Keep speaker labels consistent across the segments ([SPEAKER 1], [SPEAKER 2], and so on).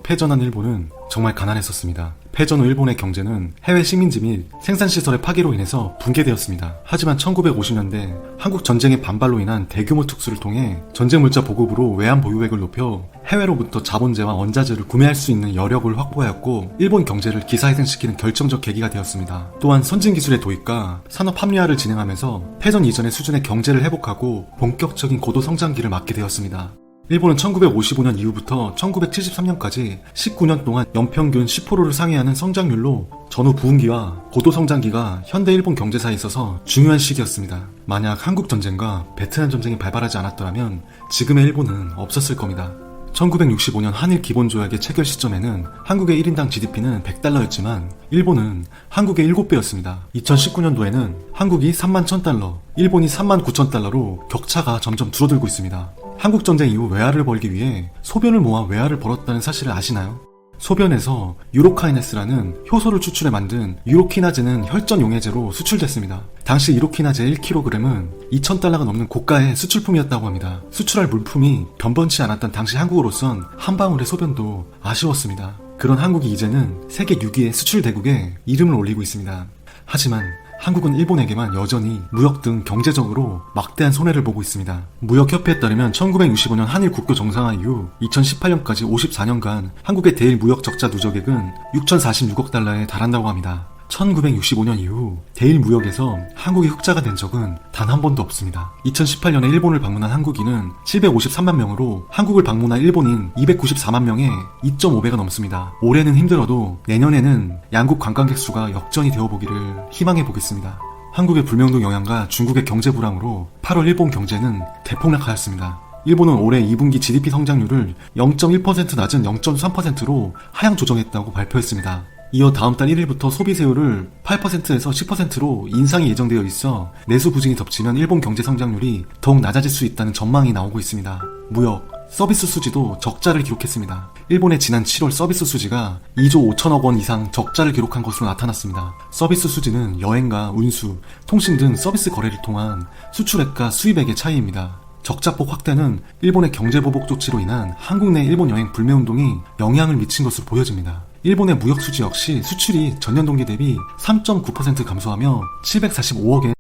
[SPEAKER 1] 패전한 일본은 정말 가난했었습니다. 패전 후 일본의 경제는 해외 식민지 및 생산시설의 파괴로 인해서 붕괴되었습니다. 하지만 1950년대 한국 전쟁의 반발로 인한 대규모 특수를 통해 전쟁 물자 보급으로 외환 보유액을 높여 해외로부터 자본재와 원자재를 구매할 수 있는 여력을 확보하였고 일본 경제를 기사회생시키는 결정적 계기가 되었습니다. 또한 선진기술의 도입과 산업 합리화를 진행하면서 패전 이전의 수준의 경제를 회복하고 본격적인 고도 성장기를 맞게 되었습니다. 일본은 1955년 이후부터 1973년까지 19년 동안 연평균 10%를 상회하는 성장률로 전후 부흥기와 고도 성장기가 현대 일본 경제사에 있어서 중요한 시기였습니다. 만약 한국 전쟁과 베트남 전쟁이 발발하지 않았더라면 지금의 일본은 없었을 겁니다. 1965년 한일 기본조약의 체결 시점에는 한국의 1인당 GDP는 100달러였지만 일본은 한국의 7배였습니다. 2019년도에는 한국이 31,000달러, 일본이 39,000달러로 격차가 점점 줄어들고 있습니다. 한국전쟁 이후 외화를 벌기 위해 소변을 모아 외화를 벌었다는 사실을 아시나요? 소변에서 유로카이네스라는 효소를 추출해 만든 유로키나제는 혈전 용해제로 수출됐습니다. 당시 유로키나제 1kg은 2,000달러가 넘는 고가의 수출품이었다고 합니다. 수출할 물품이 변변치 않았던 당시 한국으로선 한 방울의 소변도 아쉬웠습니다. 그런 한국이 이제는 세계 6위의 수출 대국에 이름을 올리고 있습니다. 하지만 한국은 일본에게만 여전히 무역 등 경제적으로 막대한 손해를 보고 있습니다. 무역협회에 따르면 1965년 한일 국교 정상화 이후 2018년까지 54년간 한국의 대일 무역 적자 누적액은 6,046억 달러에 달한다고 합니다. 1965년 이후 대일 무역에서 한국이 흑자가 된 적은 단 한 번도 없습니다. 2018년에 일본을 방문한 한국인은 753만 명으로 한국을 방문한 일본인 294만 명의 2.5배가 넘습니다. 올해는 힘들어도 내년에는 양국 관광객 수가 역전이 되어보기를 희망해 보겠습니다. 한국의 불명동 영향과 중국의 경제 불황으로 8월 일본 경제는 대폭락하였습니다. 일본은 올해 2분기 GDP 성장률을 0.1% 낮은 0.3%로 하향 조정했다고 발표했습니다. 이어 다음 달 1일부터 소비세율을 8%에서 10%로 인상이 예정되어 있어 내수 부진이 덮치면 일본 경제 성장률이 더욱 낮아질 수 있다는 전망이 나오고 있습니다. 무역, 서비스 수지도 적자를 기록했습니다. 일본의 지난 7월 서비스 수지가 2조 5천억 원 이상 적자를 기록한 것으로 나타났습니다. 서비스 수지는 여행과 운수, 통신 등 서비스 거래를 통한 수출액과 수입액의 차이입니다. 적자폭 확대는 일본의 경제보복 조치로 인한 한국 내 일본 여행 불매운동이 영향을 미친 것으로 보여집니다. 일본의 무역 수지 역시 수출이 전년 동기 대비 3.9% 감소하며 745억에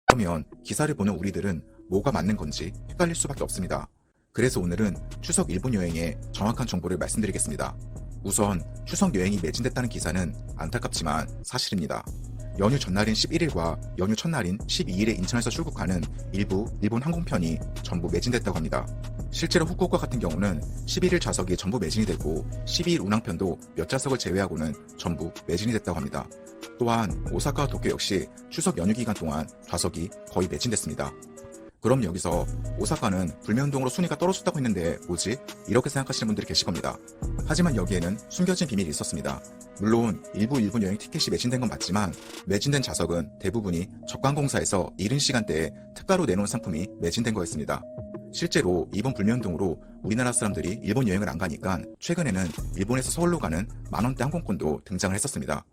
[SPEAKER 2] 그러면 기사를 보는 우리들은 뭐가 맞는 건지 헷갈릴 수밖에 없습니다. 그래서 오늘은 추석 일본 여행의 정확한 정보를 말씀드리겠습니다. 우선 추석 여행이 매진됐다는 기사는 안타깝지만 사실입니다. 연휴 전날인 11일과 연휴 첫날인 12일에 인천에서 출국하는 일부 일본 항공편이 전부 매진됐다고 합니다. 실제로 후쿠오카 같은 경우는 11일 좌석이 전부 매진이 되고 12일 운항편도 몇 좌석을 제외하고는 전부 매진이 됐다고 합니다. 또한 오사카와 도쿄 역시 추석 연휴 기간 동안 좌석이 거의 매진됐습니다. 그럼 여기서 오사카는 불매운동으로 순위가 떨어졌다고 했는데 뭐지? 이렇게 생각하시는 분들이 계실 겁니다. 하지만 여기에는 숨겨진 비밀이 있었습니다. 물론 일부 일본 여행 티켓이 매진된 건 맞지만 매진된 좌석은 대부분이 적관공사에서 이른 시간대에 특가로 내놓은 상품이 매진된 거였습니다. 실제로 이번 불매운동으로 우리나라 사람들이 일본 여행을 안 가니까 최근에는 일본에서 서울로 가는 만원대 항공권도 등장을 했었습니다.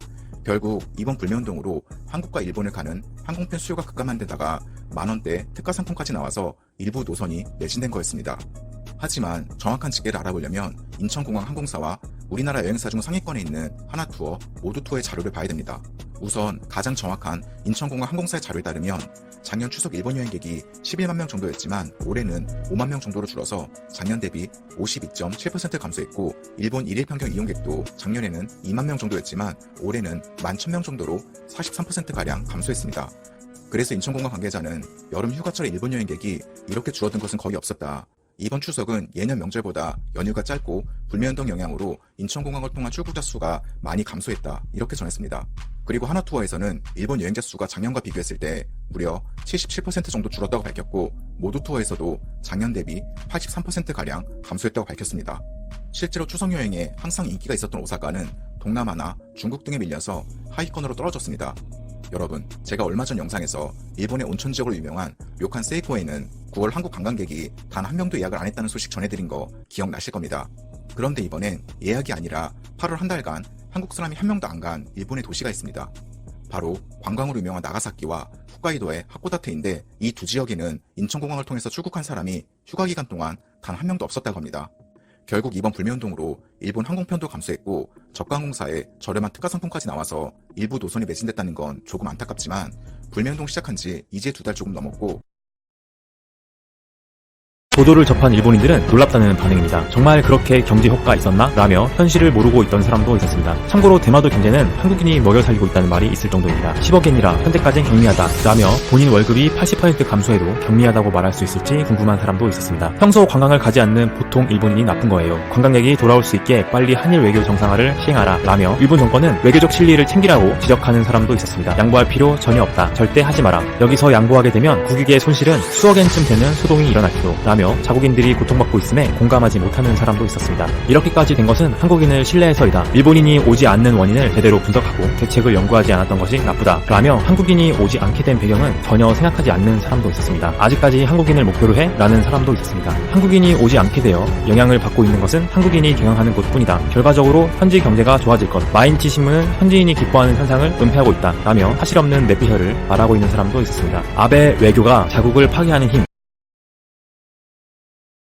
[SPEAKER 2] 결국 이번 불매운동으로 한국과 일본을 가는 항공편 수요가 급감한 데다가 만원대 특가 상품까지 나와서 일부 노선이 매진된 거였습니다. 하지만 정확한 집계를 알아보려면 인천공항 항공사와 우리나라 여행사 중 상위권에 있는 하나투어, 모두투어의 자료를 봐야 됩니다. 우선 가장 정확한 인천공항 항공사의 자료에 따르면 작년 추석 일본 여행객이 11만 명 정도였지만 올해는 5만 명 정도로 줄어서 작년 대비 52.7% 감소했고 일본 일일 평균 이용객도 작년에는 2만 명 정도였지만 올해는 11,000명 정도로 43%가량 감소했습니다. 그래서 인천공항 관계자는 여름 휴가철에 일본 여행객이 이렇게 줄어든 것은 거의 없었다. 이번 추석은 예년 명절보다 연휴가 짧고 불매운동 영향으로 인천공항을 통한 출국자 수가 많이 감소했다. 이렇게 전했습니다. 그리고 하나투어에서는 일본 여행자 수가 작년과 비교했을 때 무려 77% 정도 줄었다고 밝혔고 모두투어에서도 작년 대비 83%가량 감소했다고 밝혔습니다. 실제로 추석 여행에 항상 인기가 있었던 오사카는 동남아나 중국 등에 밀려서 하위권으로 떨어졌습니다. 여러분, 제가 얼마 전 영상에서 일본의 온천 지역으로 유명한 료칸 세이코에는 9월 한국 관광객이 단 한 명도 예약을 안 했다는 소식 전해드린 거 기억나실 겁니다. 그런데 이번엔 예약이 아니라 8월 한 달간 한국 사람이 한 명도 안 간 일본의 도시가 있습니다. 바로 관광으로 유명한 나가사키와 홋카이도의 하코다테인데 이 두 지역에는 인천공항을 통해서 출국한 사람이 휴가 기간 동안 단 한 명도 없었다고 합니다. 결국 이번 불매운동으로 일본 항공편도 감소했고 저가항공사에 저렴한 특가 상품까지 나와서 일부 노선이 매진됐다는 건 조금 안타깝지만 불매운동 시작한 지 이제 2달 조금 넘었고
[SPEAKER 3] 보도를 접한 일본인들은 놀랍다는 반응입니다. 정말 그렇게 경제 효과가 있었나? 라며 현실을 모르고 있던 사람도 있었습니다. 참고로 대마도 경제는 한국인이 먹여 살리고 있다는 말이 있을 정도입니다. 10억엔이라 현재까진 경미하다 라며 본인 월급이 80% 감소해도 경미하다고 말할 수 있을지 궁금한 사람도 있었습니다. 평소 관광을 가지 않는 보통 일본인이 나쁜 거예요. 관광객이 돌아올 수 있게 빨리 한일 외교 정상화를 시행하라 라며 일본 정권은 외교적 실리를 챙기라고 지적하는 사람도 있었습니다. 양보할 필요 전혀 없다. 절대 하지 마라. 여기서 양보하게 되면 국익의 손실은 수억엔쯤 되는 소동이 일어날지도 라며 자국인들이 고통받고 있음에 공감하지 못하는 사람도 있었습니다. 이렇게까지 된 것은 한국인을 신뢰해서이다. 일본인이 오지 않는 원인을 제대로 분석하고 대책을 연구하지 않았던 것이 나쁘다. 라며 한국인이 오지 않게 된 배경은 전혀 생각하지 않는 사람도 있었습니다. 아직까지 한국인을 목표로 해? 라는 사람도 있었습니다. 한국인이 오지 않게 되어 영향을 받고 있는 것은 한국인이 경영하는 곳뿐이다. 결과적으로 현지 경제가 좋아질 것. 마인치 신문은 현지인이 기뻐하는 현상을 은폐하고 있다. 라며 사실 없는 내피셜을 말하고 있는 사람도 있었습니다. 아베 외교가 자국을 파괴하는 힘.